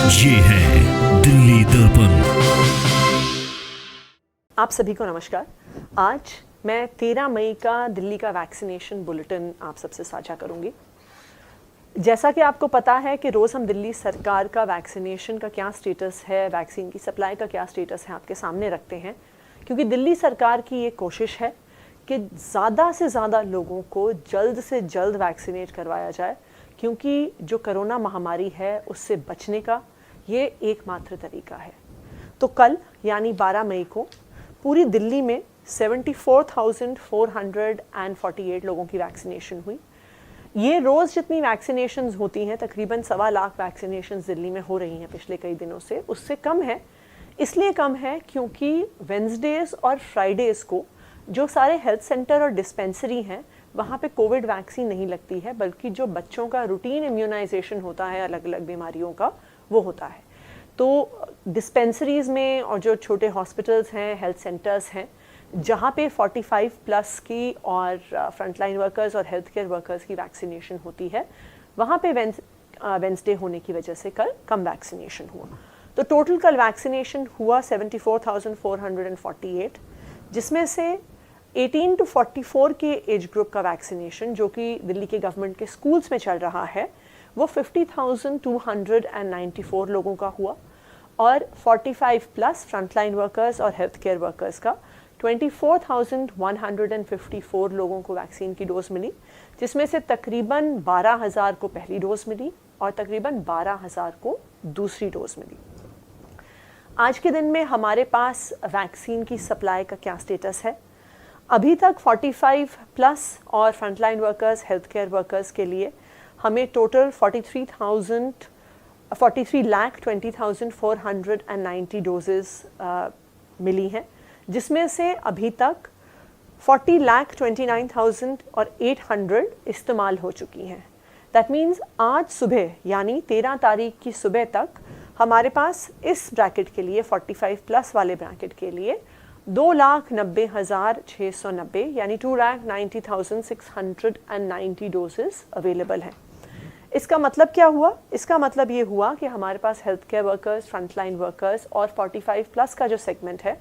ये है दिल्ली दर्पण। आप सभी को नमस्कार। आज मैं 13 मई का दिल्ली का वैक्सीनेशन बुलेटिन आप सबसे साझा करूंगी। जैसा कि आपको पता है कि रोज़ हम दिल्ली सरकार का वैक्सीनेशन का क्या स्टेटस है, वैक्सीन की सप्लाई का क्या स्टेटस है, आपके सामने रखते हैं, क्योंकि दिल्ली सरकार की ये कोशिश है कि ज़्यादा से ज़्यादा लोगों को जल्द से जल्द वैक्सीनेट करवाया जाए, क्योंकि जो कोरोना महामारी है उससे बचने का ये एकमात्र तरीका है। तो कल यानी 12 मई को पूरी दिल्ली में 74,448 लोगों की वैक्सीनेशन हुई। ये रोज़ जितनी वैक्सीनेशंस होती हैं, तकरीबन 1.25 लाख वैक्सीनेशंस दिल्ली में हो रही हैं पिछले कई दिनों से, उससे कम है। इसलिए कम है क्योंकि वेंसडेज़ और फ्राइडेज़ को जो सारे हेल्थ सेंटर और डिस्पेंसरी हैं वहाँ पे कोविड वैक्सीन नहीं लगती है, बल्कि जो बच्चों का रूटीन इम्यूनाइजेशन होता है अलग अलग बीमारियों का, वो होता है। तो डिस्पेंसरीज़ में और जो छोटे हॉस्पिटल्स हैं, हेल्थ सेंटर्स हैं, जहाँ पे 45 प्लस की और फ्रंटलाइन वर्कर्स और हेल्थ केयर वर्कर्स की वैक्सीनेशन होती है, वहाँ पे वेंसडे होने की वजह से कल कम वैक्सीनेशन हुआ। तो टोटल कल वैक्सीनेशन हुआ 74,448, जिसमें से 18 to 44 के एज ग्रुप का वैक्सीनेशन, जो कि दिल्ली के गवर्नमेंट के स्कूल्स में चल रहा है, वो 50,294 लोगों का हुआ, और 45 प्लस फ्रंटलाइन वर्कर्स और हेल्थ केयर वर्कर्स का 24,154 लोगों को वैक्सीन की डोज मिली, जिसमें से तकरीबन 12,000 को पहली डोज मिली और तकरीबन 12,000 को दूसरी डोज मिली। आज के दिन में हमारे पास वैक्सीन की सप्लाई का क्या स्टेटस है? अभी तक 45 प्लस और frontline workers, health care workers के लिए हमें टोटल 43,20,490 डोजेस मिली हैं, जिसमें से अभी तक 40,29,800 इस्तेमाल हो चुकी हैं। दैट मीन्स आज सुबह यानी 13 तारीख की सुबह तक हमारे पास इस ब्रैकेट के लिए, 45 प्लस वाले ब्रैकेट के लिए 2,90,690 यानी 2,90,690 डोजेस अवेलेबल हैं। इसका मतलब क्या हुआ? इसका मतलब ये हुआ कि हमारे पास health care workers, frontline workers और 45 प्लस का जो सेगमेंट है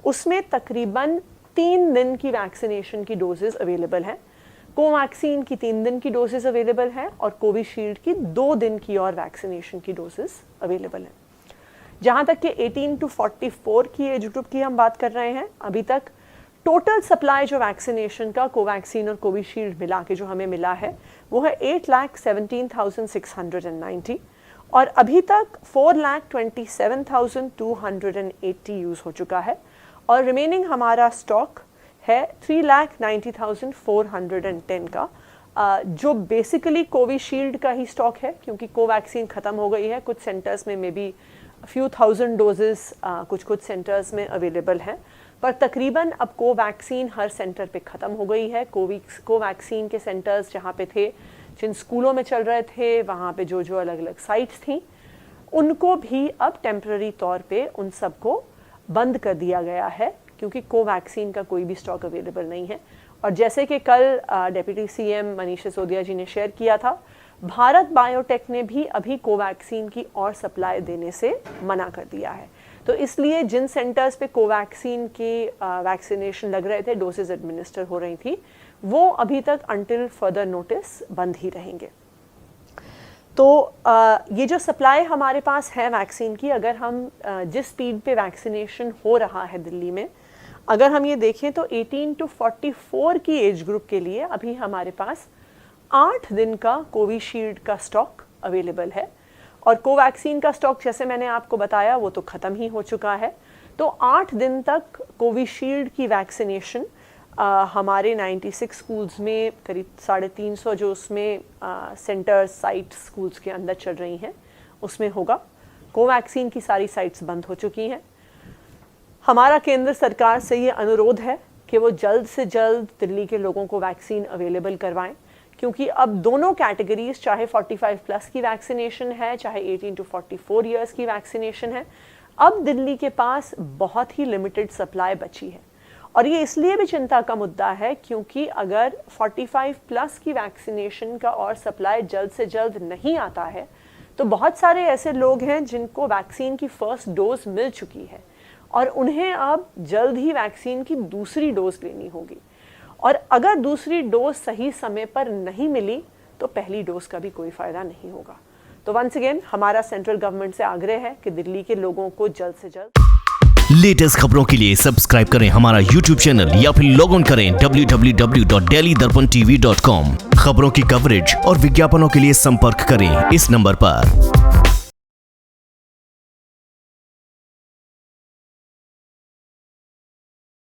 उसमें तकरीबन 3 दिन की वैक्सीनेशन की डोजेस अवेलेबल हैं। कोवैक्सीन की 3 दिन की डोजेस अवेलेबल हैं और कोविशील्ड की 2 दिन की और वैक्सीनेशन की डोजेस अवेलेबल हैं। जहाँ तक कि 18 to 44 की एज ग्रुप की हम बात कर रहे हैं, अभी तक टोटल सप्लाई जो वैक्सीनेशन का कोवैक्सीन और कोविशील्ड मिला के जो हमें मिला है वो है 8,17,690, और अभी तक 4,27,280 यूज़ हो चुका है, और रिमेनिंग हमारा स्टॉक है 3,90,410 का, जो बेसिकली कोविशील्ड का ही स्टॉक है, क्योंकि कोवैक्सीन ख़त्म हो गई है। कुछ सेंटर्स में may be few thousand doses कुछ सेंटर्स में अवेलेबल हैं, पर तकरीबन अब कोवैक्सीन हर सेंटर पे ख़त्म हो गई है। कोवैक्सीन के सेंटर्स जहाँ पे थे, जिन स्कूलों में चल रहे थे, वहाँ पे जो जो अलग अलग साइट्स थी, उनको भी अब टेम्पररी तौर पे उन सबको बंद कर दिया गया है, क्योंकि कोवैक्सीन का कोई भी स्टॉक अवेलेबल नहीं है। और जैसे कि कल डेप्यूटी सीएम मनीष सिसोदिया जी ने शेयर किया था, भारत बायोटेक ने भी अभी कोवैक्सीन की और सप्लाई देने से मना कर दिया है। तो इसलिए जिन सेंटर्स पे कोवैक्सीन की वैक्सीनेशन लग रहे थे, डोसेज एडमिनिस्टर हो रही थी, वो अभी तक अंटिल फर्दर नोटिस बंद ही रहेंगे। तो ये जो सप्लाई हमारे पास है वैक्सीन की, अगर हम जिस स्पीड पे वैक्सीनेशन हो रहा है दिल्ली में, अगर हम ये देखें तो 18 to 44 की एज ग्रुप के लिए अभी हमारे पास 8 दिन का कोविशील्ड का स्टॉक अवेलेबल है, और कोवैक्सीन का स्टॉक जैसे मैंने आपको बताया वो तो ख़त्म ही हो चुका है। तो 8 दिन तक कोविशील्ड की वैक्सीनेशन हमारे 96 स्कूल्स में करीब 350 जो उसमें सेंटर साइट स्कूल्स के अंदर चल रही हैं उसमें होगा। कोवैक्सीन की सारी साइट्स बंद हो चुकी हैं। हमारा केंद्र सरकार से ये अनुरोध है कि वो जल्द से जल्द दिल्ली के लोगों को वैक्सीन अवेलेबल करवाएं, क्योंकि अब दोनों कैटेगरीज, चाहे 45 प्लस की वैक्सीनेशन है, चाहे 18 to 44 ईयर्स की वैक्सीनेशन है, अब दिल्ली के पास बहुत ही लिमिटेड सप्लाई बची है। और ये इसलिए भी चिंता का मुद्दा है क्योंकि अगर 45 प्लस की वैक्सीनेशन का और सप्लाई जल्द से जल्द नहीं आता है तो बहुत सारे ऐसे लोग हैं जिनको वैक्सीन की फर्स्ट डोज मिल चुकी है और उन्हें अब जल्द ही वैक्सीन की दूसरी डोज लेनी होगी, और अगर दूसरी डोज सही समय पर नहीं मिली तो पहली डोज का भी कोई फ़ायदा नहीं होगा। तो वंस अगेन हमारा सेंट्रल गवर्नमेंट से आग्रह है कि दिल्ली के लोगों को जल्द से जल्द लेटेस्ट खबरों के लिए सब्सक्राइब करें हमारा YouTube चैनल या फिर लॉग इन करें www.delhidarpantv.com। खबरों की कवरेज और विज्ञापनों के लिए संपर्क करें इस नंबर पर।